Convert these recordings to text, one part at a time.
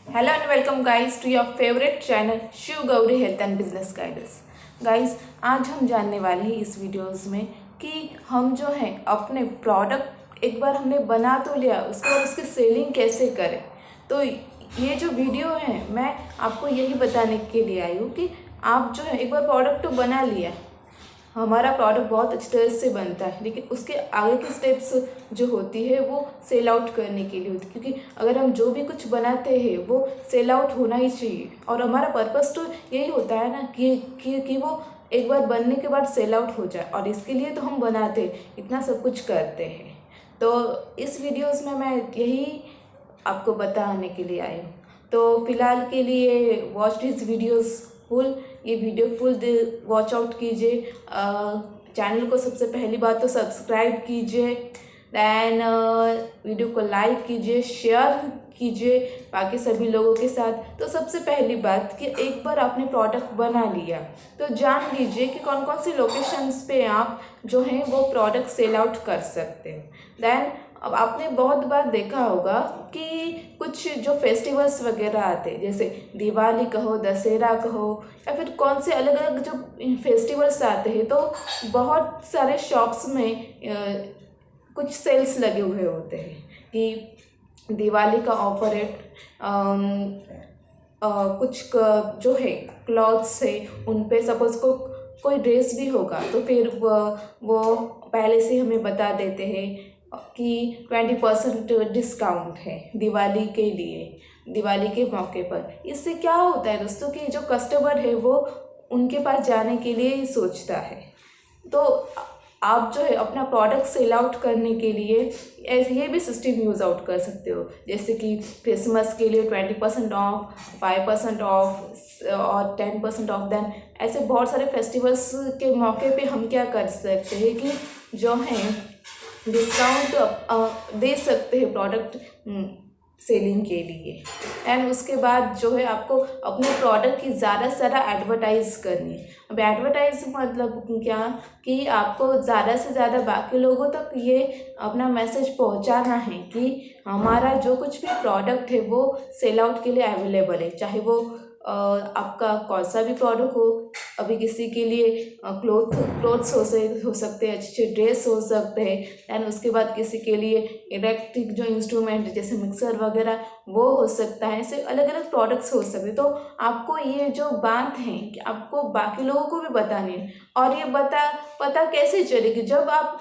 Hello and welcome guys to your favourite channel Shiv Gauri health and business guidance. Guys, आज हम जानने वाले हैं इस वीडियोस में कि हम जो है अपने प्रोडक्ट एक बार हमने बना तो लिया, उसके बाद उसकी सेलिंग कैसे करें। तो ये जो वीडियो है मैं आपको यही बताने के लिए आई हूँ कि आप जो है एक बार प्रोडक्ट तो बना लिया, हमारा प्रोडक्ट बहुत अच्छी तरह से बनता है, लेकिन उसके आगे की स्टेप्स जो होती है वो सेल आउट करने के लिए होती है, क्योंकि अगर हम जो भी कुछ बनाते हैं वो सेल आउट होना ही चाहिए। और हमारा पर्पस तो यही होता है ना कि वो एक बार बनने के बाद सेल आउट हो जाए, और इसके लिए तो हम बनाते इतना सब कुछ करते हैं। तो इस वीडियोज़ में मैं यही आपको बताने के लिए आई हूँ। तो फिलहाल के लिए वॉच दिस वीडियोस फुल, ये वीडियो फुल वॉच आउट कीजिए। चैनल को सबसे पहली बात तो सब्सक्राइब कीजिए, दैन वीडियो को लाइक कीजिए, शेयर कीजिए बाकी सभी लोगों के साथ। तो सबसे पहली बात कि एक बार आपने प्रोडक्ट बना लिया तो जान लीजिए कि कौन कौन सी लोकेशंस पे आप जो हैं वो प्रोडक्ट सेल आउट कर सकते हैं। दैन अब आपने बहुत बार देखा होगा कि कुछ जो फेस्टिवल्स वगैरह आते हैं, जैसे दिवाली कहो, दशहरा कहो, या फिर कौन से अलग अलग जो फेस्टिवल्स आते हैं, तो बहुत सारे शॉप्स में कुछ सेल्स लगे हुए होते हैं कि दिवाली का ऑफर है। जो है क्लॉथ्स है, उन पे सपोज को कोई ड्रेस भी होगा तो फिर वो पहले से हमें बता देते हैं कि 20% डिस्काउंट है दिवाली के लिए, दिवाली के मौके पर। इससे क्या होता है दोस्तों कि जो कस्टमर है वो उनके पास जाने के लिए ही सोचता है। तो आप जो है अपना प्रोडक्ट सेल आउट करने के लिए ऐसे ये भी सिस्टम यूज़ आउट कर सकते हो, जैसे कि क्रिसमस के लिए 20% ऑफ, 5% ऑफ और 10% ऑफ। देन ऐसे बहुत सारे फेस्टिवल्स के मौके पे हम क्या कर सकते हैं कि जो है डिस्काउंट दे सकते हैं प्रोडक्ट सेलिंग के लिए। एंड उसके बाद जो है आपको अपने प्रोडक्ट की ज़्यादा से ज़्यादा एडवर्टाइज करनी है। अब एडवर्टाइज मतलब क्या कि आपको ज़्यादा से ज़्यादा बाकी लोगों तक ये अपना मैसेज पहुंचाना है कि हमारा जो कुछ भी प्रोडक्ट है वो सेल आउट के लिए अवेलेबल है, चाहे वो आपका कौन सा भी प्रोडक्ट हो। अभी किसी के लिए क्लोथ्स हो सकते हैं, अच्छे ड्रेस हो सकते हैं। दैन उसके बाद किसी के लिए इलेक्ट्रिक जो इंस्ट्रूमेंट जैसे मिक्सर वगैरह वो हो सकता है। ऐसे अलग अलग प्रोडक्ट्स हो सकते हैं। तो आपको ये जो बात है कि आपको बाकी लोगों को भी बतानी है, और ये पता कैसे चलेगी जब आप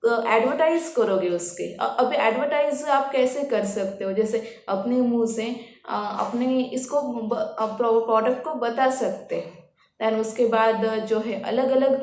एडवर्टाइज करोगे उसके। अभी एडवर्टाइज आप कैसे कर सकते हो, जैसे अपने मुंह से अपने इसको प्रोडक्ट को बता सकते हो। दैन उसके बाद जो है अलग अलग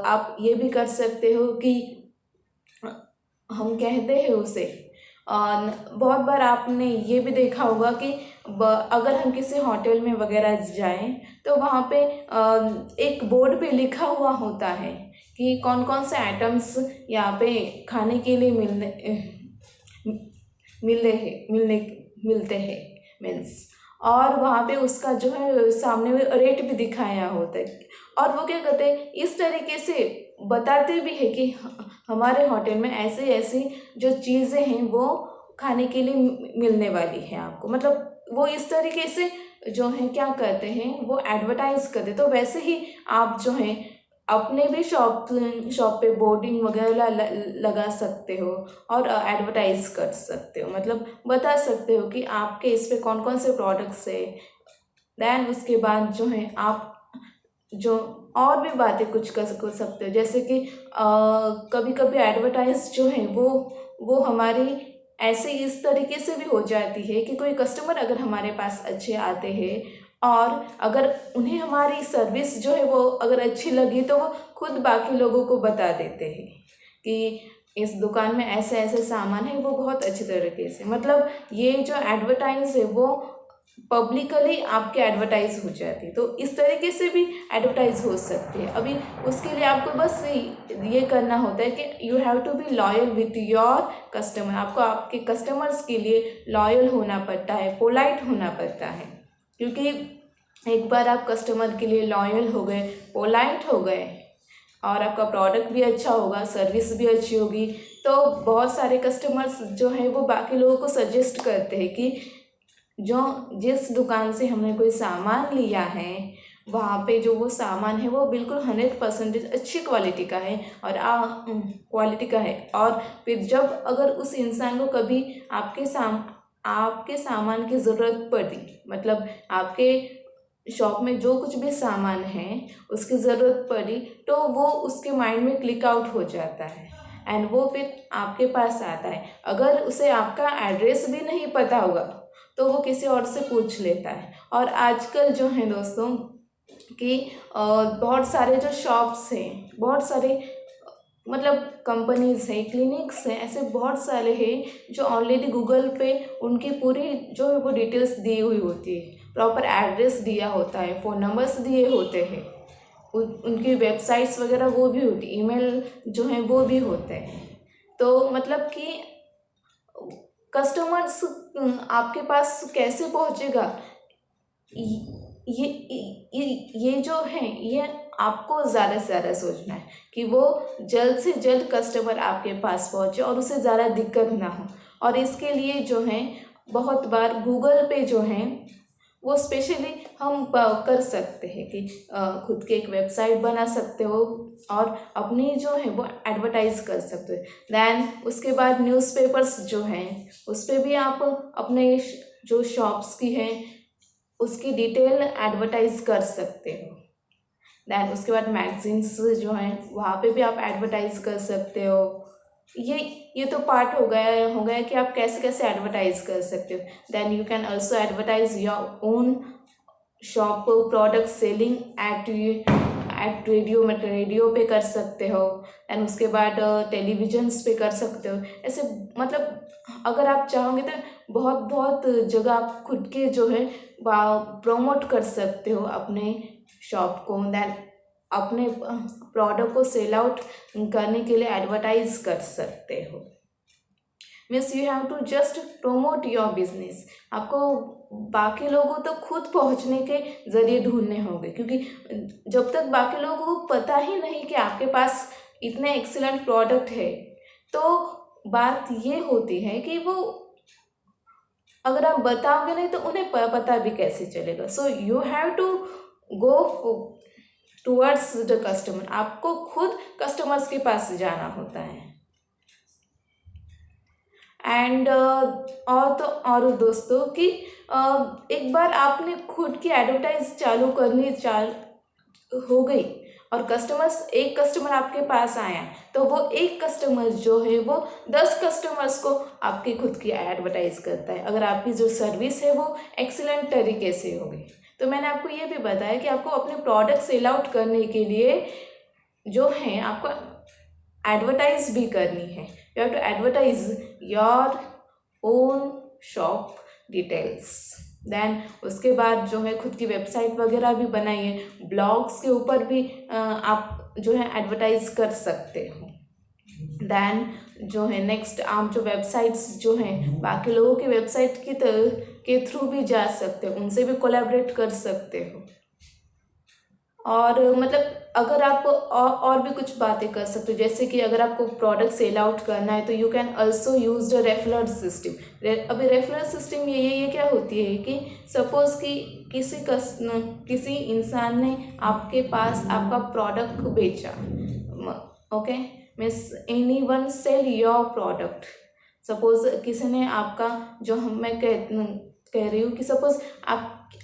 आप ये भी कर सकते हो कि हम कहते हैं उसे बहुत बार आपने ये भी देखा होगा कि अगर हम किसी होटल में वगैरह जाएं तो वहाँ पे एक बोर्ड पे लिखा हुआ होता है कि कौन कौन से आइटम्स यहाँ पे खाने के लिए मिलते हैं मीन्स। और वहाँ पे उसका जो है सामने में रेट भी दिखाया होता है, और वो क्या करते हैं इस तरीके से बताते भी है कि हमारे होटल में ऐसे ऐसी जो चीज़ें हैं वो खाने के लिए मिलने वाली है आपको। मतलब वो इस तरीके से जो है क्या करते हैं वो एडवर्टाइज करते। तो वैसे ही आप जो है अपने भी शॉप पे बोर्डिंग वगैरह लगा सकते हो और एडवर्टाइज कर सकते हो, मतलब बता सकते हो कि आपके इस पे कौन कौन से प्रोडक्ट्स है। दैन उसके बाद जो है आप जो और भी बातें कुछ कर सकते हो, जैसे कि कभी कभी एडवर्टाइज जो है वो हमारी ऐसे इस तरीके से भी हो जाती है कि कोई कस्टमर अगर हमारे पास अच्छे आते हैं और अगर उन्हें हमारी सर्विस जो है वो अगर अच्छी लगी तो वो खुद बाकी लोगों को बता देते हैं कि इस दुकान में ऐसे ऐसे सामान है, वो बहुत अच्छी तरीके से। मतलब ये जो एडवर्टाइज है वो पब्लिकली आपके एडवर्टाइज हो जाती है। तो इस तरीके से भी एडवर्टाइज हो सकती है। अभी उसके लिए आपको बस ये करना होता है कि you have to be loyal with your customer. आपको आपके कस्टमर्स के लिए लॉयल होना पड़ता है, पोलाइट होना पड़ता है, क्योंकि एक बार आप कस्टमर के लिए लॉयल हो गए, पोलाइट हो गए और आपका प्रोडक्ट भी अच्छा होगा, सर्विस भी अच्छी होगी, तो बहुत सारे कस्टमर्स जो है वो बाकी लोगों को सजेस्ट करते हैं कि जो जिस दुकान से हमने कोई सामान लिया है वहाँ पे जो वो सामान है वो बिल्कुल 100% अच्छी क्वालिटी का है और क्वालिटी का है। और फिर जब अगर उस इंसान को कभी आपके सामान की ज़रूरत पड़ी, मतलब आपके शॉप में जो कुछ भी सामान है उसकी ज़रूरत पड़ी, तो वो उसके माइंड में क्लिक आउट हो जाता है एंड वो फिर आपके पास आता है। अगर उसे आपका एड्रेस भी नहीं पता होगा तो वो किसी और से पूछ लेता है। और आजकल जो है दोस्तों कि बहुत सारे जो शॉप्स हैं, बहुत सारे मतलब कंपनीज़ हैं, क्लिनिक्स हैं, ऐसे बहुत सारे हैं जो ऑलरेडी गूगल पे उनकी पूरी जो है वो डिटेल्स दी हुई होती है, प्रॉपर एड्रेस दिया होता है, फ़ोन नंबर्स दिए होते हैं, उनकी वेबसाइट्स वगैरह वो भी होती, ईमेल जो है वो भी होते हैं। तो मतलब कि कस्टमर्स आपके पास कैसे पहुंचेगा, ये जो है ये आपको ज़्यादा से ज़्यादा सोचना है कि वो जल्द से जल्द कस्टमर आपके पास पहुंचे और उसे ज़्यादा दिक्कत ना हो। और इसके लिए जो है बहुत बार गूगल पे जो है वो स्पेशली हम कर सकते हैं कि खुद की एक वेबसाइट बना सकते हो और अपनी जो है वो एडवर्टाइज़ कर सकते हो। दैन उसके बाद न्यूज़पेपर्स जो हैं उस पर भी आप अपने जो शॉप्स की हैं उसकी डिटेल एडवर्टाइज़ कर सकते हो। दैन उसके बाद मैगजीन्स जो हैं वहाँ पे भी आप एडवर्टाइज़ कर सकते हो। ये तो पार्ट हो गया कि आप कैसे कैसे एडवर्टाइज़ कर सकते हो। Then you can also advertise your own shop product selling at radio, मतलब रेडियो पे कर सकते हो। एंड उसके बाद टेलीविजन्स पे कर सकते हो। ऐसे मतलब अगर आप चाहोगे तो बहुत बहुत जगह आप खुद के जो है प्रमोट कर सकते हो अपने शॉप को। दैन अपने प्रोडक्ट को सेल आउट करने के लिए एडवर्टाइज कर सकते हो। Means you have to just promote your business. आपको बाकी लोगों तक खुद पहुंचने के ज़रिए ढूंढने होंगे, क्योंकि जब तक बाकी लोगों को पता ही नहीं कि आपके पास इतने एक्सीलेंट प्रोडक्ट है, तो बात ये होती है कि वो अगर आप बताओगे नहीं तो उन्हें पता भी कैसे चलेगा। So you have to go towards the customer. आपको खुद कस्टमर्स के पास जाना होता है। एंड और दोस्तों कि एक बार आपने खुद की एडवर्टाइज चालू करनी हो गई और एक कस्टमर आपके पास आया, तो वो एक कस्टमर जो है वो 10 कस्टमर्स को आपकी खुद की एडवर्टाइज करता है, अगर आपकी जो सर्विस है वो एक्सीलेंट तरीके से होगी। तो मैंने आपको ये भी बताया कि आपको अपने प्रोडक्ट सेल आउट करने के लिए जो है आपको एडवर्टाइज भी करनी है। You have to advertise your own shop details. Then उसके बाद जो है खुद की वेबसाइट वगैरह भी बनाइए, ब्लॉग्स के ऊपर भी आप जो है एडवर्टाइज कर सकते हो। दैन जो है नेक्स्ट आप जो वेबसाइट्स जो हैं बाकी लोगों की वेबसाइट के थ्रू भी जा सकते हो, उनसे भी कोलैबोरेट कर सकते हो। और मतलब अगर आप और भी कुछ बातें कर सकते हो, जैसे कि अगर आपको प्रोडक्ट सेल आउट करना है तो you can also use the referral system. अभी रेफरल सिस्टम ये क्या होती है कि सपोज कि किसी इंसान ने आपके पास आपका प्रोडक्ट बेचा, okay, means anyone sell your product. Suppose किसी ने आपका जो मैं कह रही हूँ कि सपोज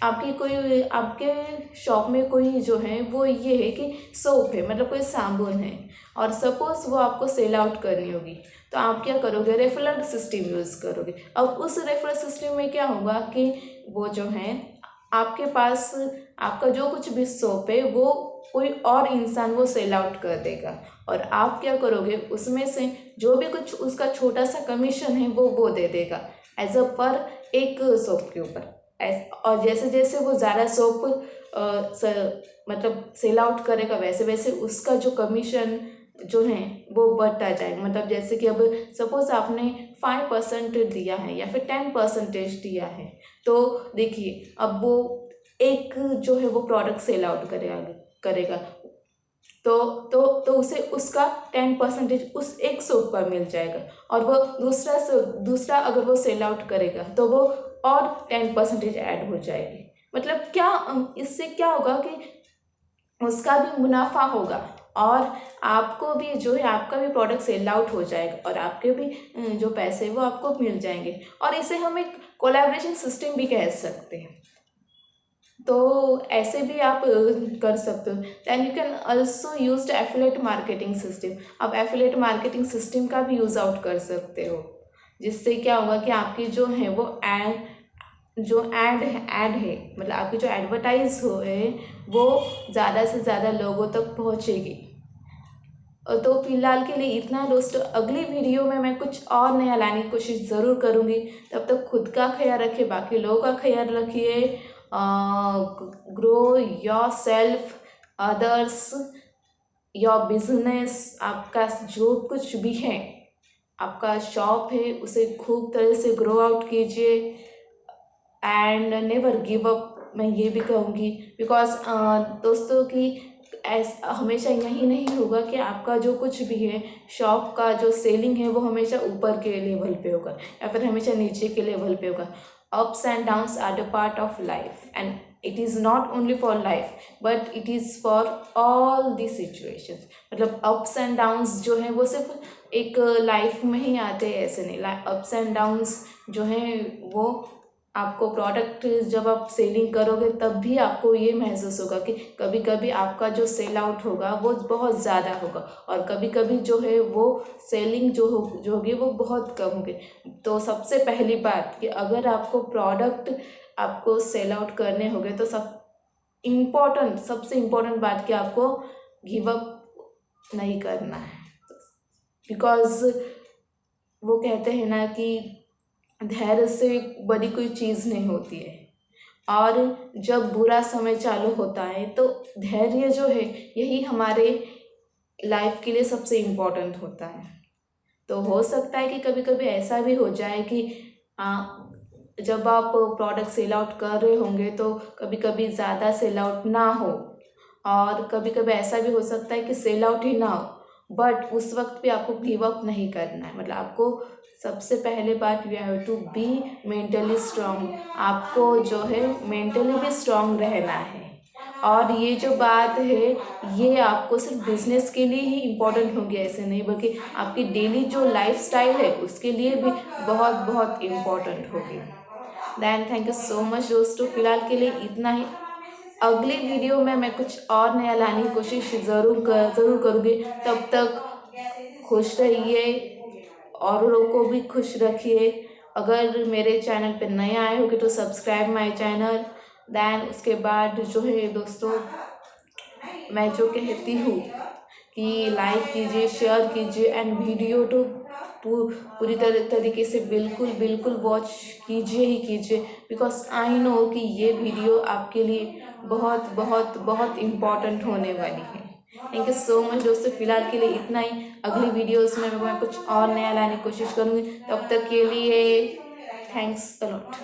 आपके शॉप में कोई जो है वो ये है कि सोप है, मतलब कोई साबुन है, और सपोज वो आपको सेल आउट करनी होगी, तो आप क्या करोगे, रेफरल सिस्टम यूज़ करोगे। अब उस रेफरल सिस्टम में क्या होगा कि वो जो है आपके पास आपका जो कुछ भी सोप है वो कोई और इंसान वो सेल आउट कर देगा, और आप क्या करोगे, उसमें से जो भी कुछ उसका छोटा सा कमीशन है वो दे देगा एज अ पर एक सोप के ऊपर। और जैसे जैसे वो ज़्यादा सोप मतलब सेल आउट करेगा वैसे वैसे उसका जो कमीशन जो है वो बढ़ता जाएगा। मतलब जैसे कि अब सपोज आपने 5% दिया है या फिर 10% दिया है, तो देखिए अब वो एक जो है वो प्रोडक्ट सेल आउट करेगा, तो उसे उसका 10% उस एक सोप का मिल जाएगा, और वो दूसरा अगर वो सेल आउट करेगा तो वो और 10% ऐड हो जाएगी। मतलब क्या, इससे क्या होगा कि उसका भी मुनाफा होगा, और आपको भी जो है आपका भी प्रोडक्ट सेल आउट हो जाएगा, और आपके भी जो पैसे वो आपको मिल जाएंगे। और इसे हम एक कोलैबोरेशन सिस्टम भी कह सकते हैं। तो ऐसे भी आप कर सकते हो। Then you can also use affiliate marketing system. आप एफिलेट मार्केटिंग सिस्टम का भी यूज़ आउट कर सकते हो, जिससे क्या होगा कि आपकी जो है वो ऐड है, मतलब आपकी जो एडवर्टाइज हो है वो ज़्यादा से ज़्यादा लोगों तक पहुँचेगी। तो फिलहाल के लिए इतना दोस्तों, अगली वीडियो में मैं कुछ और नया लाने की कोशिश ज़रूर करूँगी। तब तक खुद का ख्याल रखिए, बाकी लोगों का ख्याल रखिए। Grow your self, others, your business. आपका जो कुछ भी है, आपका शॉप है, उसे खूब तरह से ग्रो आउट कीजिए एंड नेवर गिव अप, मैं ये भी कहूँगी। बिकॉज दोस्तों कि हमेशा यही नहीं होगा कि आपका जो कुछ भी है, शॉप का जो सेलिंग है वो हमेशा ऊपर के लेवल पे होगा या फिर हमेशा नीचे के लेवल पे होगा। Ups and downs are the part of life, and it is not only for life but it is for all the situations. मतलब अप्स एंड डाउन्स जो हैं वो सिर्फ एक लाइफ में ही आते हैं, ऐसे नहीं। अप्स एंड डाउन्स जो हैं वो आपको प्रोडक्ट जब आप सेलिंग करोगे तब भी आपको ये महसूस होगा कि कभी कभी आपका जो सेल आउट होगा वो बहुत ज़्यादा होगा, और कभी कभी जो है वो सेलिंग जो होगी वो बहुत कम होगी। तो सबसे पहली बात कि अगर आपको प्रोडक्ट आपको सेल आउट करने होंगे तो सबसे इम्पोर्टेंट बात कि आपको गिव अप नहीं करना है। बिकॉज वो कहते हैं ना कि धैर्य से बड़ी कोई चीज़ नहीं होती है, और जब बुरा समय चालू होता है तो धैर्य जो है यही हमारे लाइफ के लिए सबसे इम्पोर्टेंट होता है। तो हो सकता है कि कभी कभी ऐसा भी हो जाए कि जब आप प्रोडक्ट सेल आउट कर रहे होंगे तो कभी कभी ज़्यादा सेल आउट ना हो, और कभी कभी ऐसा भी हो सकता है कि सेल आउट ही ना हो, बट उस वक्त भी आपको गिव अप नहीं करना है। मतलब आपको सबसे पहले बात, you have to be mentally strong. आपको जो है मेंटली भी स्ट्रांग रहना है। और ये जो बात है ये आपको सिर्फ बिजनेस के लिए ही इम्पोर्टेंट होगी ऐसे नहीं, बल्कि आपकी डेली जो लाइफस्टाइल है उसके लिए भी बहुत बहुत इम्पोर्टेंट होगी। Then thank you so much दोस्तों, फिलहाल के लिए इतना ही। अगली वीडियो में मैं कुछ और नया लाने की कोशिश ज़रूर करूँगी। तब तक खुश रहिए, औरों को भी खुश रखिए। अगर मेरे चैनल पे नए आए होगे तो सब्सक्राइब माय चैनल। दैन उसके बाद जो है दोस्तों, मैं जो कहती हूँ कि लाइक कीजिए, शेयर कीजिए, एंड वीडियो तो पूरी तरीके से बिल्कुल वॉच कीजिए ही कीजिए। बिकॉज आई नो कि ये वीडियो आपके लिए बहुत बहुत बहुत इम्पॉर्टेंट होने वाली है। थैंक यू सो मच दोस्तों, फिलहाल के लिए इतना ही। अगली वीडियोस में मैं कुछ और नया लाने की कोशिश करूँगी। तब तक के लिए थैंक्स अ लॉट।